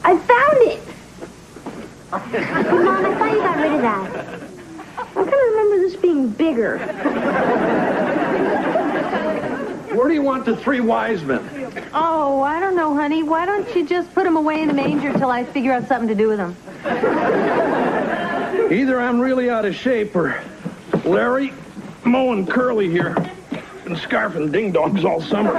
I found it! Mom, I thought you got rid of that. I kind of remember this being bigger. Where do you want the three wise men? Oh, I don't know, honey. Why don't you just put them away in the manger till I figure out something to do with them? Either I'm really out of shape or Larry, Mo, and Curly here been scarfing ding-dongs all summer.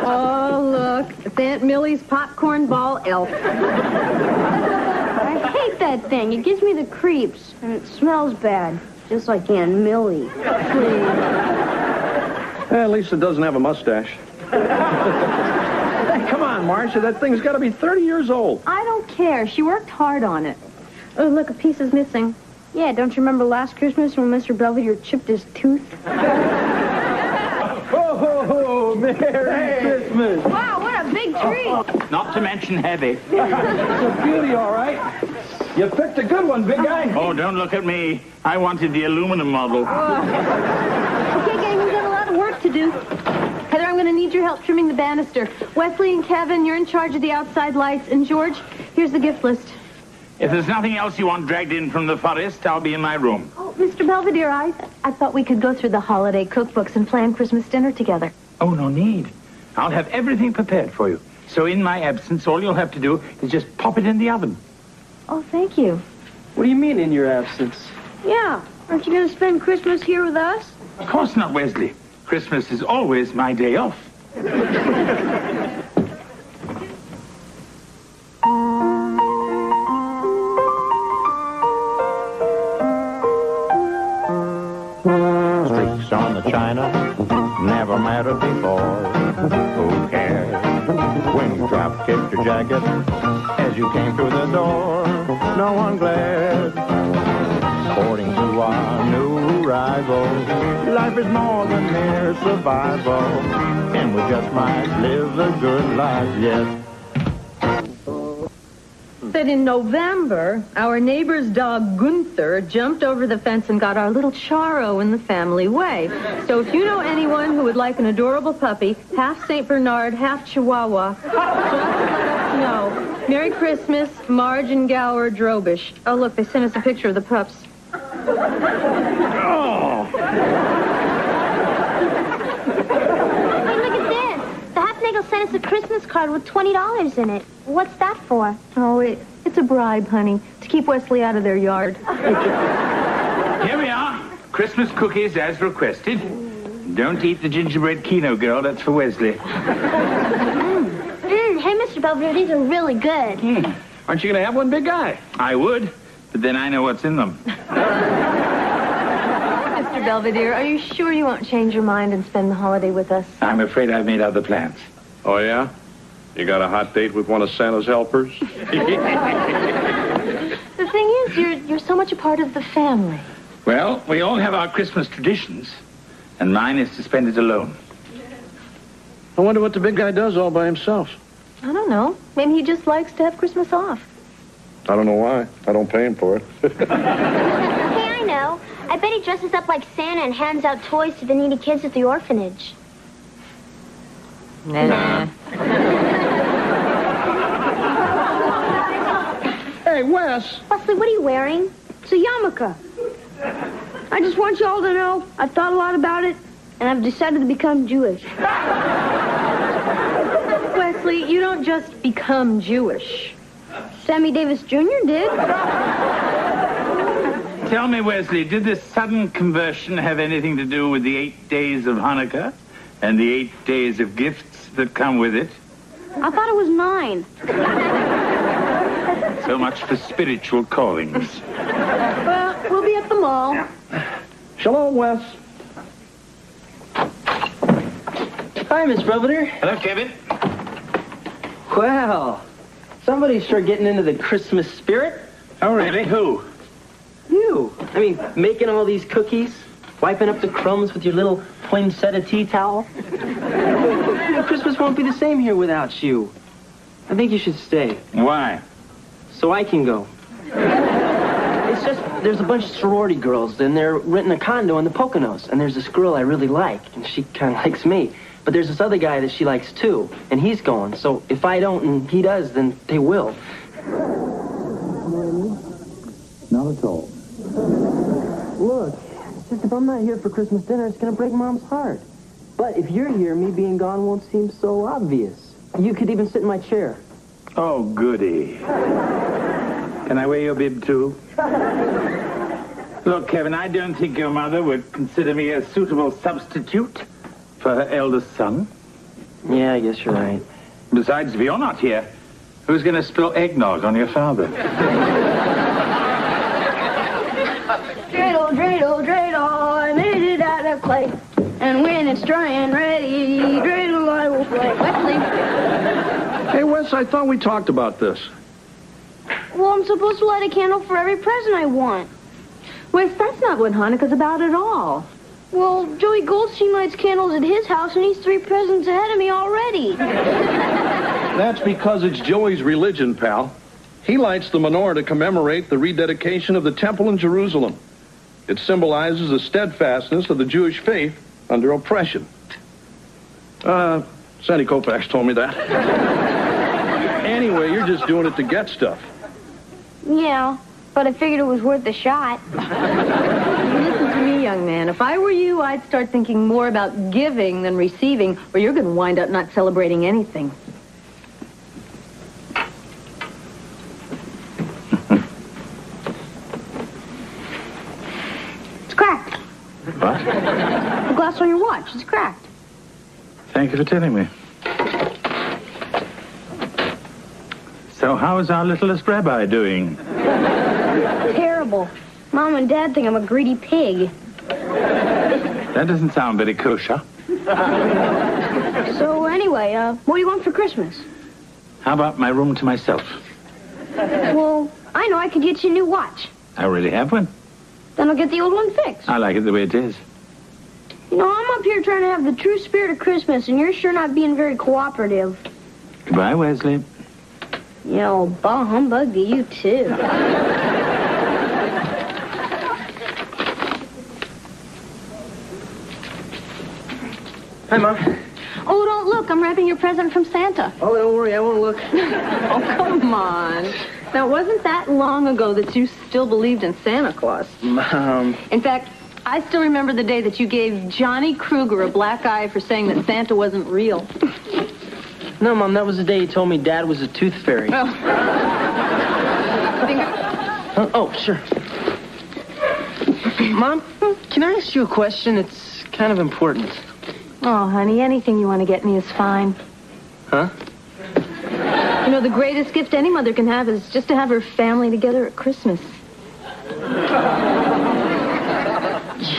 Oh, look. It's Aunt Millie's popcorn ball elf. I hate that thing. It gives me the creeps, and it smells bad. Just like Aunt Millie. At least it doesn't have a mustache. Hey, come on, Marcia. That thing's got to be 30 years old. I don't care. She worked hard on it. Oh, look, a piece is missing. Yeah, don't you remember last Christmas when Mr. Belvedere chipped his tooth? Oh, Merry Christmas. Wow, what a big tree. Not to mention heavy. It's a beauty, all right. You picked a good one, big guy. Oh, don't look at me. I wanted the aluminum model. Okay, gang, we've got a lot of work to do. Heather, I'm going to need your help trimming the banister. Wesley and Kevin, you're in charge of the outside lights. And George, here's the gift list. If there's nothing else you want dragged in from the forest, I'll be in my room. Oh, Mr. Belvedere, I thought we could go through the holiday cookbooks and plan Christmas dinner together. Oh, no need. I'll have everything prepared for you. So in my absence, all you'll have to do is just pop it in the oven. Oh, thank you. What do you mean in your absence? Yeah, aren't you going to spend Christmas here with us? Of course not, Wesley. Christmas is always my day off. Streaks on the china never mattered before. Who cares when you drop kicked your jacket as you came through the door? No one glared. According to our new rival, life is more than mere survival, and we just might live a good life, yes. That in November, our neighbor's dog Gunther jumped over the fence and got our little Charo in the family way. So if you know anyone who would like an adorable puppy, half St. Bernard, half Chihuahua, just let us know. Merry Christmas, Marge and Gower Drobish. Oh, look, they sent us a picture of the pups. Oh. Hey, look at this. The Hafnagel sent us a Christmas card with $20 in it. What's that for? Oh, it's a bribe, honey, to keep Wesley out of their yard. Here we are. Christmas cookies as requested. Don't eat the gingerbread Keno, girl. That's for Wesley. Hey, Mr. Belvedere, these are really good. Aren't you going to have one, big guy? I would, but then I know what's in them. Mr. Belvedere, are you sure you won't change your mind and spend the holiday with us? I'm afraid I've made other plans. Oh, yeah? You got a hot date with one of Santa's helpers? The thing is, you're so much a part of the family. Well, we all have our Christmas traditions, and mine is to spend it alone. I wonder what the big guy does all by himself. I don't know. Maybe he just likes to have Christmas off. I don't know why. I don't pay him for it. Hey, I know. I bet he dresses up like Santa and hands out toys to the needy kids at the orphanage. Nah. Hey, Wes. Wesley, what are you wearing? It's a yarmulke. I just want you all to know I've thought a lot about it, and I've decided to become Jewish. Wesley, you don't just become Jewish. Sammy Davis Jr. did. Tell me, Wesley, did this sudden conversion have anything to do with the 8 days of Hanukkah and the 8 days of gifts that come with it? I thought it was 9. So much for spiritual callings. Well, we'll be at the mall. Shalom, Wes. Hi, Miss Belvedere. Hello, Kevin. Well, somebody's sure getting into the Christmas spirit. Oh, really? Who? You. I mean, making all these cookies, wiping up the crumbs with your little poinsettia tea towel. Christmas won't be the same here without you. I think you should stay. Why? So I can go. It's just, there's a bunch of sorority girls, and they're renting a condo in the Poconos, and there's this girl I really like, and she kind of likes me. But there's this other guy that she likes too, and he's going. So if I don't and he does, then they will. Not at all. Look, it's just if I'm not here for Christmas dinner, it's gonna break Mom's heart. But if you're here, me being gone won't seem so obvious. You could even sit in my chair. Oh, goody. Can I wear your bib, too? Look, Kevin, I don't think your mother would consider me a suitable substitute for her eldest son. Yeah, I guess you're right. Besides, if you're not here, who's going to spill eggnog on your father? Dreidel, dreidel, dreidel, I made it out of clay. And when it's dry and ready, dreidel I will play. Wesley. Hey, Wes, I thought we talked about this. Well, I'm supposed to light a candle for every present I want. Wes, that's not what Hanukkah's about at all. Well, Joey Goldstein lights candles at his house, and he's 3 presents ahead of me already. That's because it's Joey's religion, pal. He lights the menorah to commemorate the rededication of the temple in Jerusalem. It symbolizes the steadfastness of the Jewish faith under oppression. Sandy Koufax told me that. Anyway, you're just doing it to get stuff. Yeah, but I figured it was worth a shot. Listen to me, young man. If I were you, I'd start thinking more about giving than receiving, or you're going to wind up not celebrating anything. It's cracked. What? The glass on your watch is cracked. Thank you for telling me. So how is our littlest rabbi doing? Terrible. Mom and Dad think I'm a greedy pig. That doesn't sound very kosher. So anyway, what do you want for Christmas? How about my room to myself? Well, I know I could get you a new watch. I already have one. Then I'll get the old one fixed. I like it the way it is. You know, I'm up here trying to have the true spirit of Christmas, and you're sure not being very cooperative. Goodbye, Wesley. Yeah, well, bah humbug to you, too. Hi, Mom. Oh, don't look. I'm wrapping your present from Santa. Oh, don't worry, I won't look. Oh, come on. Now, wasn't that long ago that you still believed in Santa Claus? Mom. In fact, I still remember the day that you gave Johnny Kruger a black eye for saying that Santa wasn't real. No, Mom, that was the day he told me Dad was a tooth fairy. Oh, sure. Mom, can I ask you a question? It's kind of important. Oh, honey, anything you want to get me is fine. Huh? You know, the greatest gift any mother can have is just to have her family together at Christmas.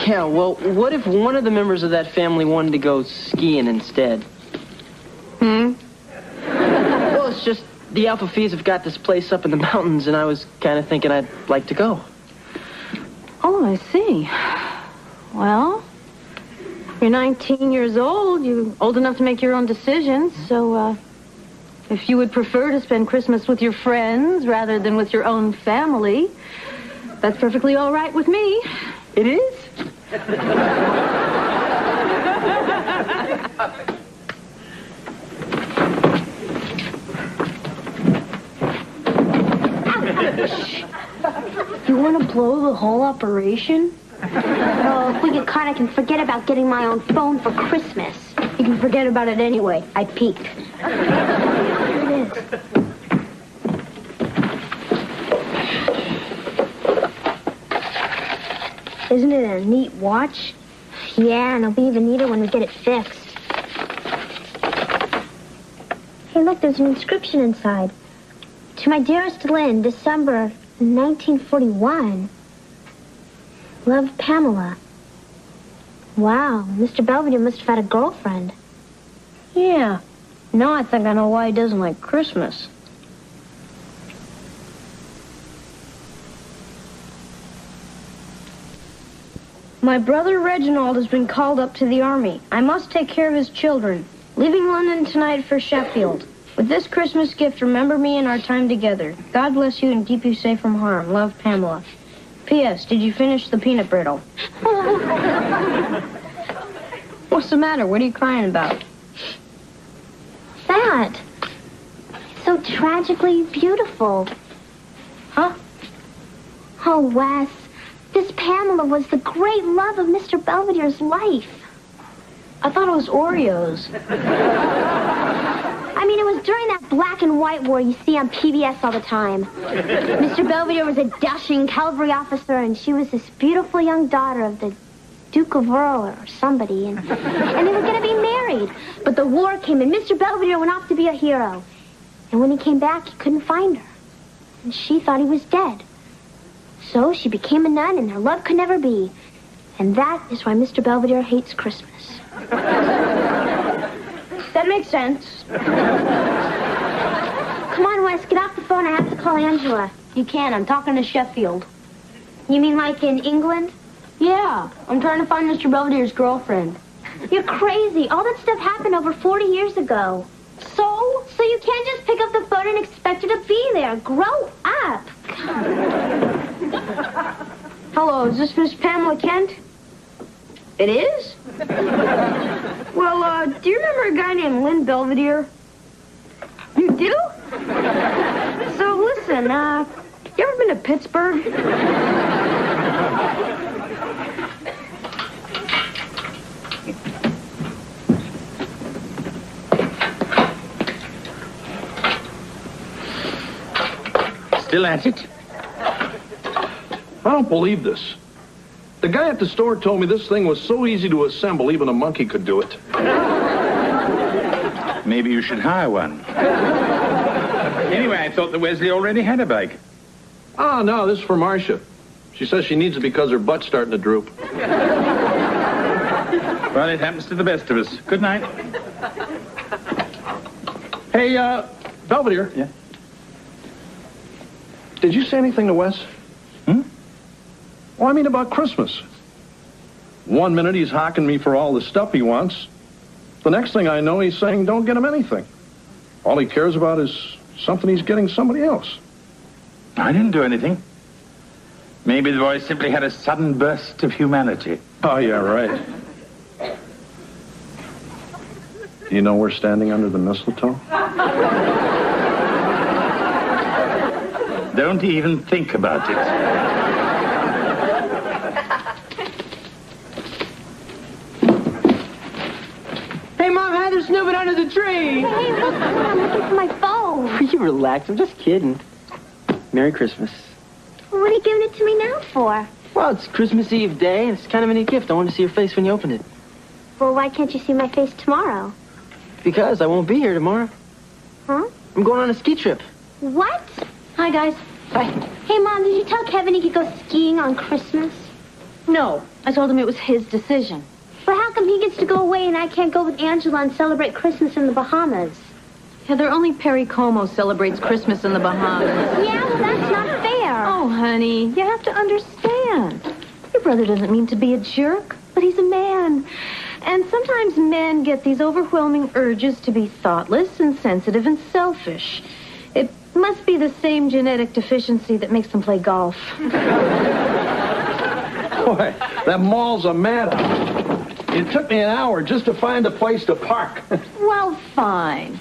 Yeah, well, what if one of the members of that family wanted to go skiing instead? Well, it's just the Alpha Phi's have got this place up in the mountains, and I was kind of thinking I'd like to go. Oh, I see. Well, you're 19 years old. You're old enough to make your own decisions. So, if you would prefer to spend Christmas with your friends rather than with your own family, that's perfectly all right with me. It is? You want to blow the whole operation? Oh, if we get caught, I can forget about getting my own phone for Christmas. You can forget about it anyway. I peeked. Here it is. Isn't it a neat watch? Yeah, and it'll be even neater when we get it fixed. Hey, look, there's an inscription inside. To my dearest Lynn, December 1941. Love, Pamela. Wow, Mr. Belvedere must have had a girlfriend. Yeah. Now I think I know why he doesn't like Christmas. My brother Reginald has been called up to the army. I must take care of his children. Leaving London tonight for Sheffield. With this Christmas gift, remember me and our time together. God bless you and keep you safe from harm. Love, Pamela. P.S. Did you finish the peanut brittle? What's the matter? What are you crying about? that? So tragically beautiful. Huh? Oh, Wes, this Pamela was the great love of Mr. Belvedere's life. I thought it was Oreos. I mean, it was during that black and white war you see on PBS all the time. Mr. Belvedere was a dashing cavalry officer, and she was this beautiful young daughter of the Duke of Earl or somebody, and they were going to be married. But the war came, and Mr. Belvedere went off to be a hero. And when he came back, he couldn't find her. And she thought he was dead. So she became a nun, and their love could never be. And that is why Mr. Belvedere hates Christmas. That makes sense. Come on, Wes, get off the phone. I have to call Angela. You can. I'm talking to Sheffield. You mean like in England? Yeah, I'm trying to find Mr. Belvedere's girlfriend. You're crazy. All that stuff happened over 40 years ago. So you can't just pick up the phone and expect her to be there. Grow up. Hello, is this Miss Pamela Kent? It is? Well, do you remember a guy named Lynn Belvedere? You do? So listen, you ever been to Pittsburgh? Still at it? I don't believe this. The guy at the store told me this thing was so easy to assemble, even a monkey could do it. Maybe you should hire one. Anyway, I thought that Wesley already had a bike. Oh, no, this is for Marcia. She says she needs it because her butt's starting to droop. Well, it happens to the best of us. Good night. Hey, Belvedere. Yeah? Did you say anything to Wes? Well, I mean about Christmas. 1 minute he's hocking me for all the stuff he wants. The next thing I know, he's saying don't get him anything. All he cares about is something he's getting somebody else. I didn't do anything. Maybe the boy simply had a sudden burst of humanity. Oh, yeah, right. You know we're standing under the mistletoe? Don't even think about it. Hey, Mom, Heather's snooping under the tree. Hey, look, I'm looking for my phone. You relax. I'm just kidding. Merry Christmas. What are you giving it to me now for? Well, it's Christmas Eve day, and it's kind of a neat gift. I wanted to see your face when you opened it. Well, why can't you see my face tomorrow? Because I won't be here tomorrow. Huh? I'm going on a ski trip. What? Hi, guys. Bye. Hey, Mom, did you tell Kevin he could go skiing on Christmas? No, I told him it was his decision. But how come he gets to go away and I can't go with Angela and celebrate Christmas in the Bahamas? Heather, only Perry Como celebrates Christmas in the Bahamas. Yeah, well, that's not fair. Oh, honey, you have to understand. Your brother doesn't mean to be a jerk, but he's a man. And sometimes men get these overwhelming urges to be thoughtless and sensitive and selfish. It must be the same genetic deficiency that makes them play golf. Boy, that mall's a madhouse. It took me an hour just to find a place to park. Well, fine.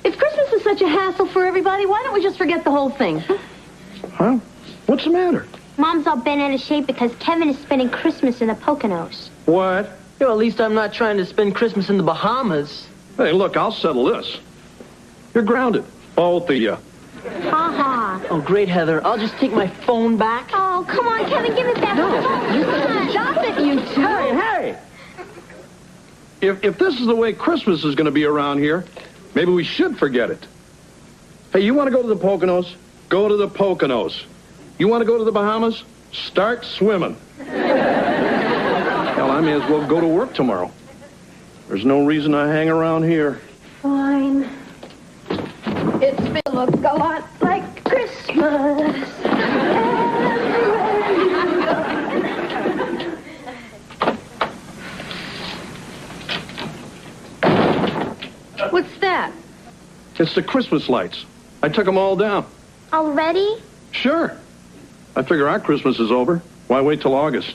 If Christmas is such a hassle for everybody, why don't we just forget the whole thing? Huh? What's the matter? Mom's all bent out of shape because Kevin is spending Christmas in the Poconos. What? You know, at least I'm not trying to spend Christmas in the Bahamas. Hey, look, I'll settle this. You're grounded, both of you. Ha-ha. Oh, great, Heather. I'll just take my phone back. Oh, come on, Kevin, give it back. No, you stop it, you two. Hey! If this is the way Christmas is going to be around here, maybe we should forget it. Hey, you want to go to the Poconos? Go to the Poconos. You want to go to the Bahamas? Start swimming. Hell, I may as well go to work tomorrow. There's no reason I hang around here. Fine. It's been look a lot like Christmas. What's that? It's the Christmas lights. I took them all down. Already? Sure. I figure our Christmas is over. Why wait till August?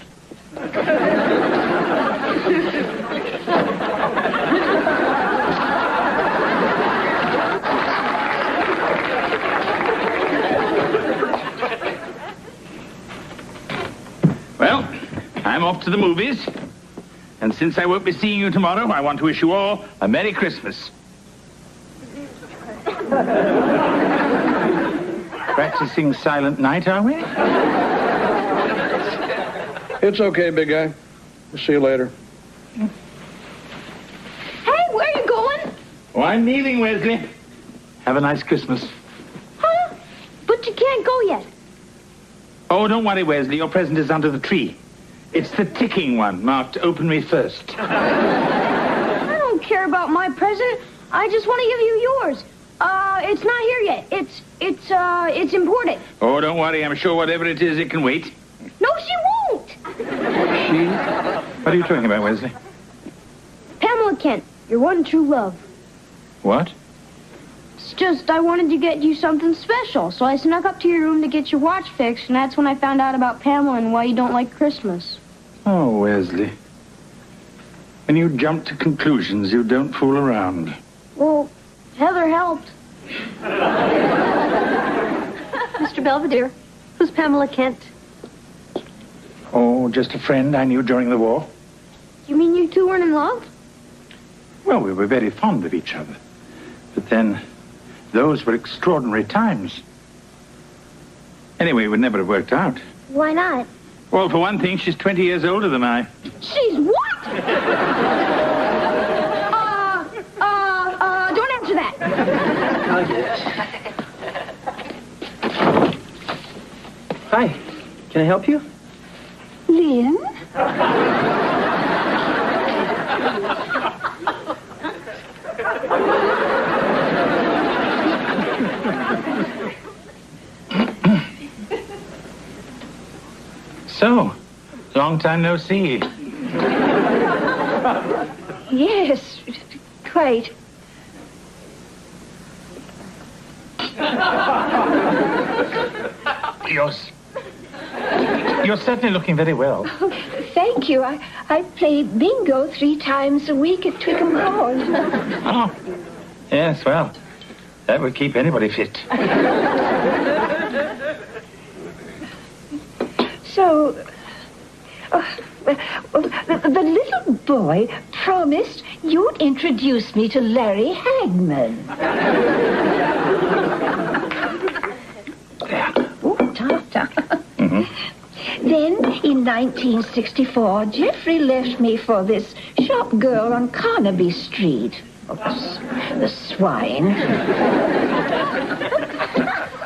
I'm off to the movies. And since I won't be seeing you tomorrow, I want to wish you all a Merry Christmas. Practicing Silent Night, are we? It's okay, big guy. We'll see you later. Hey, where are you going? Oh, I'm leaving, Wesley. Have a nice Christmas. Huh? But you can't go yet. Oh, don't worry, Wesley. Your present is under the tree. It's the ticking one, marked Open Me First. I don't care about my present. I just want to give you yours. It's not here yet. It's important. Oh, don't worry. I'm sure whatever it is, it can wait. No, she won't. She? What are you talking about, Wesley? Pamela Kent, your one true love. What? It's just I wanted to get you something special, so I snuck up to your room to get your watch fixed, and that's when I found out about Pamela and why you don't like Christmas. Oh, Wesley. When you jump to conclusions, you don't fool around. Well, Heather helped. Mr. Belvedere, who's Pamela Kent? Oh, just a friend I knew during the war. You mean you two weren't in love? Well, we were very fond of each other. But then, those were extraordinary times. Anyway, it would never have worked out. Why not? Well, for one thing, she's 20 years older than I. She's what? Don't answer that. I'll get it. Hi. Can I help you? Lynn? So, long time no see. Yes, quite. You're certainly looking very well. Thank you. I play bingo 3 times a week at Twickham Hall. Oh, yes, well, that would keep anybody fit. So, the little boy promised you'd introduce me to Larry Hagman. There. Oh, ta-ta. Mm-hmm. Then, in 1964, Jeffrey left me for this shop girl on Carnaby Street. Oh, the swine.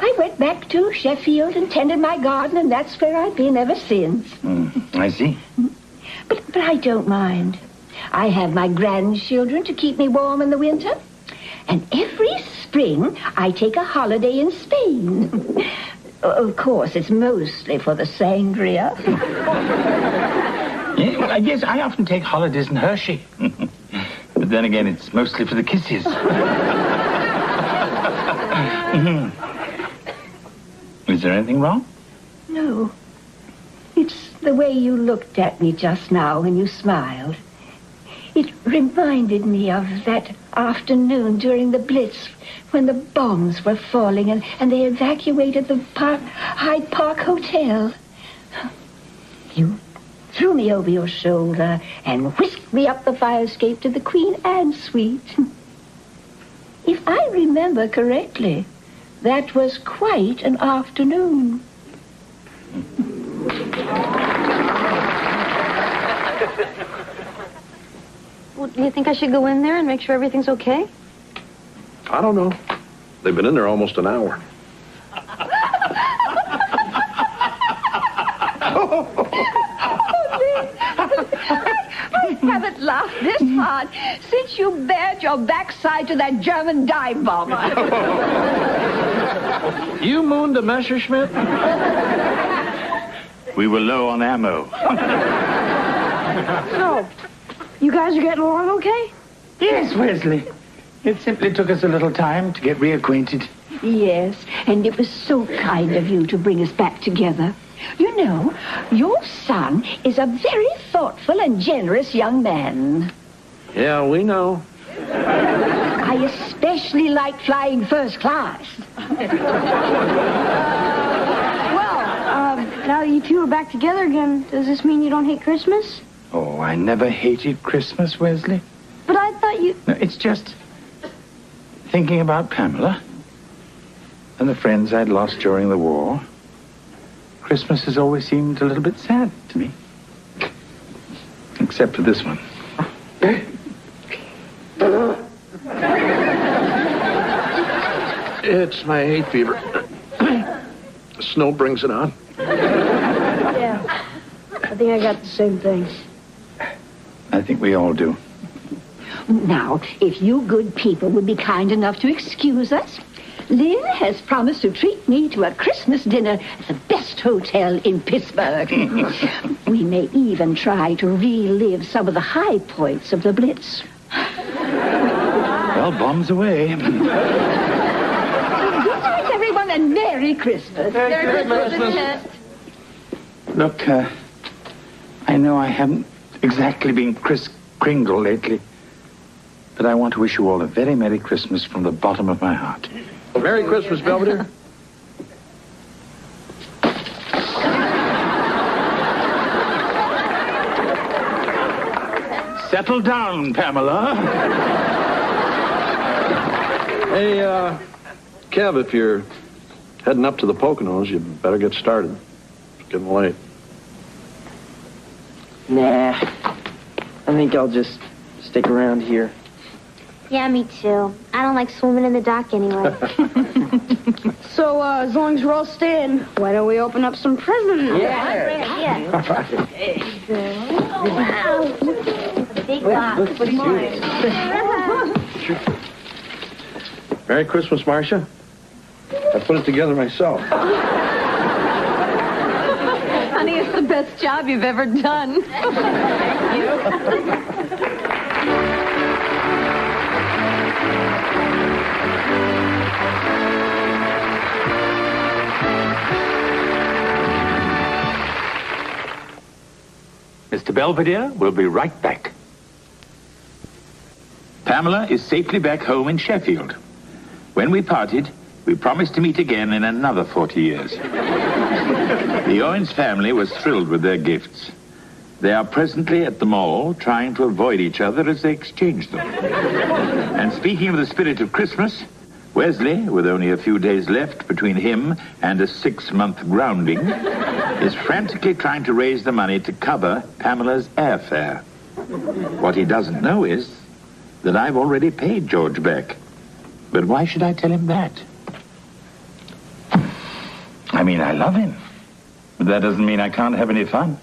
I went back to Sheffield and tended my garden, and that's where I've been ever since. I see. But I don't mind. I have my grandchildren to keep me warm in the winter. And every spring, I take a holiday in Spain. Of course, it's mostly for the sangria. Yes, I often take holidays in Hershey. But then again, it's mostly for the kisses. Is there anything wrong? No. It's the way you looked at me just now when you smiled. It reminded me of that afternoon during the Blitz when the bombs were falling and they evacuated the Hyde Park Hotel. You threw me over your shoulder and whisked me up the fire escape to the Queen Anne suite. If I remember correctly, that was quite an afternoon. Well, do you think I should go in there and make sure everything's okay? I don't know. They've been in there almost an hour. I haven't laughed this hard since you bared your backside to that German dive bomber. You mooned a Messerschmitt? We were low on ammo. So, you guys are getting along okay? Yes, Wesley. It simply took us a little time to get reacquainted. Yes, and it was so kind of you to bring us back together. You know, your son is a very thoughtful and generous young man. Yeah, we know. I especially like flying first class. Well, Now you two are back together again. Does this mean you don't hate Christmas? Oh, I never hated Christmas, Wesley. But I thought you... No, it's just thinking about Pamela and the friends I'd lost during the war. Christmas has always seemed a little bit sad to me. Except for this one. It's my hay fever. The snow brings it on. Yeah. I think I got the same thing. I think we all do. Now, if you good people would be kind enough to excuse us, Lynn has promised to treat me to a Christmas dinner at the best hotel in Pittsburgh. We may even try to relive some of the high points of the Blitz. Well, bombs away. Good night, everyone, and Merry Christmas. Merry Christmas. Look, I know I haven't exactly been Kris Kringle lately, but I want to wish you all a very Merry Christmas from the bottom of my heart. Merry Christmas, Belvedere. Settle down, Pamela. Hey, Kev, if you're heading up to the Poconos, you better get started. It's getting late. Nah. I think I'll just stick around here. Yeah, me too. I don't like swimming in the dock anyway. So, as long as we're all staying, why don't we open up some presents? Yeah. Wow. Big box. Merry Christmas, Marcia. I put it together myself. Honey, it's the best job you've ever done. Mr. Belvedere will be right back. Pamela is safely back home in Sheffield. When we parted, we promised to meet again in another 40 years. The Owens family was thrilled with their gifts. They are presently at the mall trying to avoid each other as they exchange them. And speaking of the spirit of Christmas, Wesley, with only a few days left between him and a 6-month grounding, is frantically trying to raise the money to cover Pamela's airfare. What he doesn't know is that I've already paid George back. But why should I tell him that? I mean, I love him. But that doesn't mean I can't have any fun.